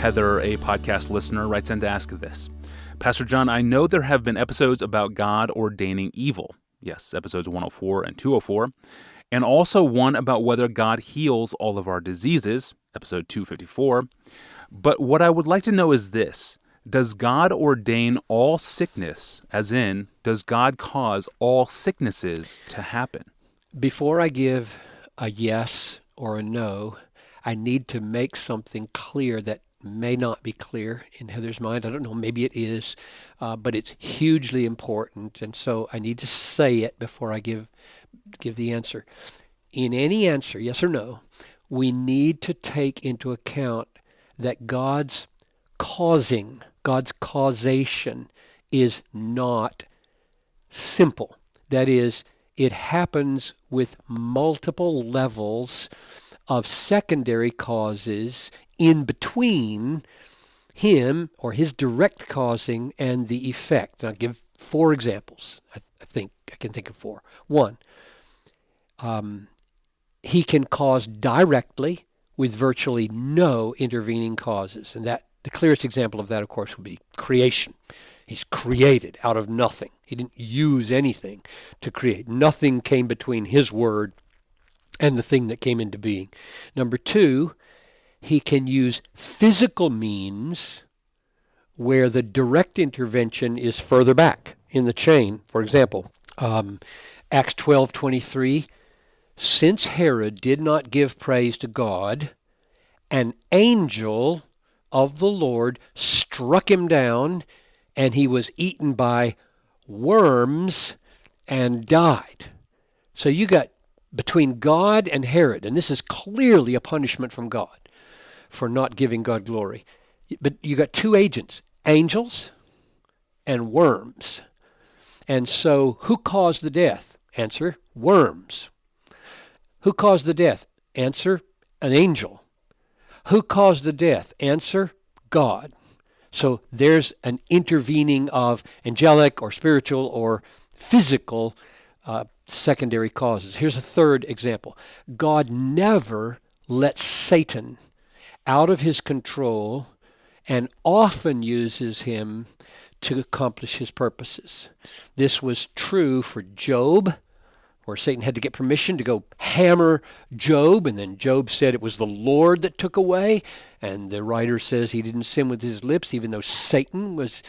Heather, a podcast listener, writes in to ask this. Pastor John, I know there have been episodes about God ordaining evil. Yes, episodes 104 and 204. And also one about whether God heals all of our diseases, episode 254. But what I would like to know is this. Does God ordain all sickness, as in, does God cause all sicknesses to happen? Before I give a yes or a no, I need to make something clear that may not be clear in Heather's mind. I don't know, maybe it is, but it's hugely important, and so I need to say it before I give the answer. In any answer, yes or no, we need to take into account that God's causation is not simple. That is, it happens with multiple levels of secondary causes in between him or his direct causing and the effect. And I'll give 4 examples. I think I can think of 4. 1, he can cause directly with virtually no intervening causes. And that the clearest example of that, of course, would be creation. He's created out of nothing. He didn't use anything to create. Nothing came between his word and the thing that came into being. Number 2, he can use physical means where the direct intervention is further back in the chain. For example, Acts 12:23, since Herod did not give praise to God, an angel of the Lord struck him down, and he was eaten by worms and died. So you got between God and Herod, and this is clearly a punishment from God for not giving God glory. But you got 2 agents, angels and worms. And so who caused the death? Answer, worms. Who caused the death? Answer, an angel. Who caused the death? Answer, God. So there's an intervening of angelic or spiritual or physical secondary causes. Here's a 3rd example. God never lets Satan out of his control and often uses him to accomplish his purposes. This was true for Job, where Satan had to get permission to go hammer Job, and then Job said it was the Lord that took away, and the writer says he didn't sin with his lips, even though Satan was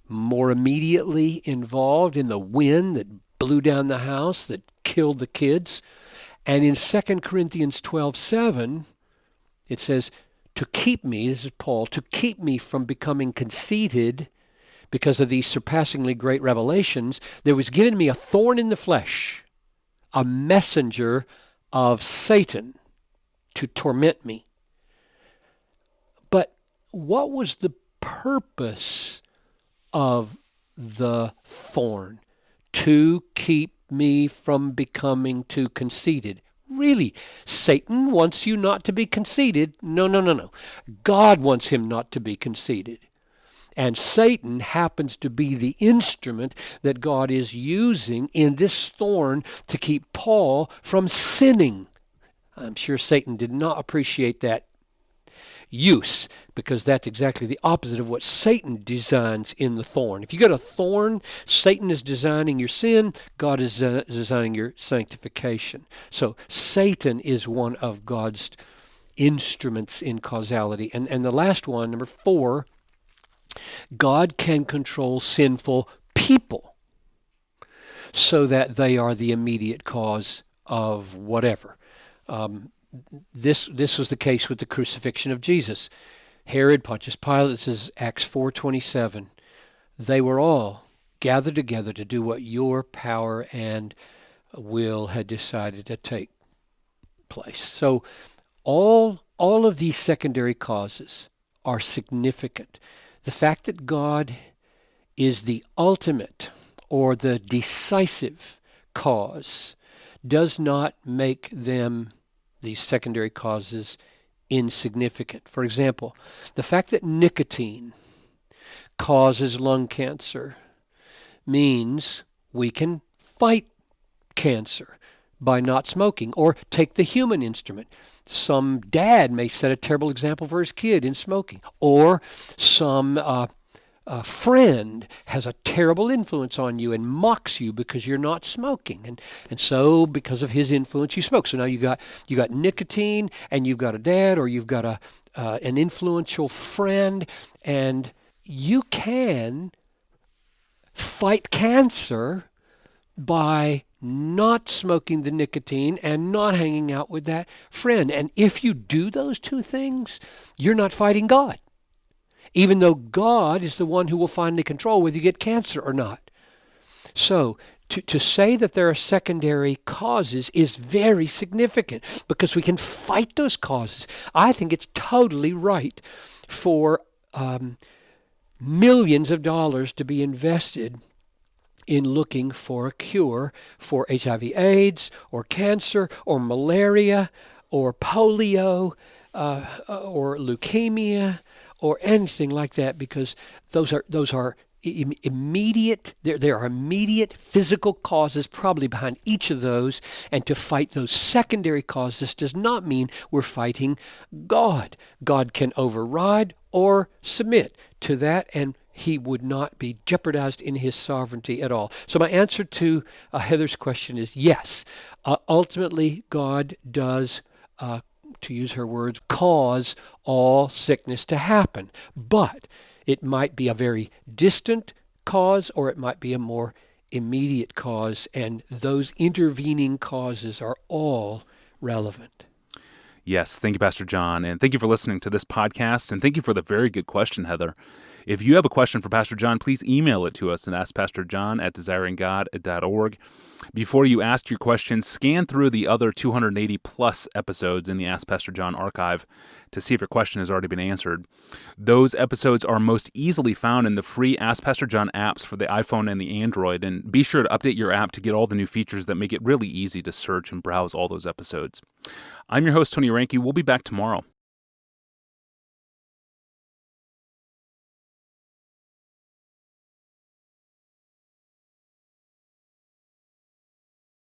more immediately involved in the wind that blew down the house, that killed the kids. And in 2 Corinthians 12:7, it says, to keep me, this is Paul, to keep me from becoming conceited because of these surpassingly great revelations, there was given me a thorn in the flesh, a messenger of Satan to torment me. But what was the purpose of the thorn? To keep me from becoming too conceited. Really, Satan wants you not to be conceited? No. God wants him not to be conceited. And Satan happens to be the instrument that God is using in this thorn to keep Paul from sinning. I'm sure Satan did not appreciate that use, because that's exactly the opposite of what Satan designs in the thorn. If you got a thorn, Satan is designing your sin, God is designing your sanctification. So Satan is one of God's instruments in causality. And the last one, number 4, God can control sinful people so that they are the immediate cause of whatever. This was the case with the crucifixion of Jesus. Herod, Pontius Pilate, this is Acts 4:27. They were all gathered together to do what your power and will had decided to take place. So all of these secondary causes are significant. The fact that God is the ultimate or the decisive cause does not make them, these secondary causes, insignificant. For example, the fact that nicotine causes lung cancer means we can fight cancer by not smoking. Or take the human instrument. Some dad may set a terrible example for his kid in smoking. Or some friend has a terrible influence on you and mocks you because you're not smoking, and so because of his influence you smoke. So now you got nicotine, and you've got a dad, or you've got an influential friend, and you can fight cancer by not smoking the nicotine and not hanging out with that friend. And if you do those two things, you're not fighting God, even though God is the one who will finally control whether you get cancer or not. So to say that there are secondary causes is very significant, because we can fight those causes. I think it's totally right for millions of dollars to be invested in looking for a cure for HIV/AIDS or cancer or malaria or polio or leukemia or anything like that, because those are immediate. There are immediate physical causes probably behind each of those, and to fight those secondary causes does not mean we're fighting God. God can override or submit to that, and he would not be jeopardized in his sovereignty at all. So my answer to Heather's question is yes. Ultimately, God does, to use her words, cause all sickness to happen. But it might be a very distant cause, or it might be a more immediate cause, and those intervening causes are all relevant. Yes, thank you, Pastor John, and thank you for listening to this podcast, and thank you for the very good question, Heather. If you have a question for Pastor John, please email it to us and ask Pastor John at desiringgod.org. Before you ask your question, scan through the other 280 plus episodes in the Ask Pastor John archive to see if your question has already been answered. Those episodes are most easily found in the free Ask Pastor John apps for the iPhone and the Android, and be sure to update your app to get all the new features that make it really easy to search and browse all those episodes. I'm your host, Tony Reinke. We'll be back tomorrow.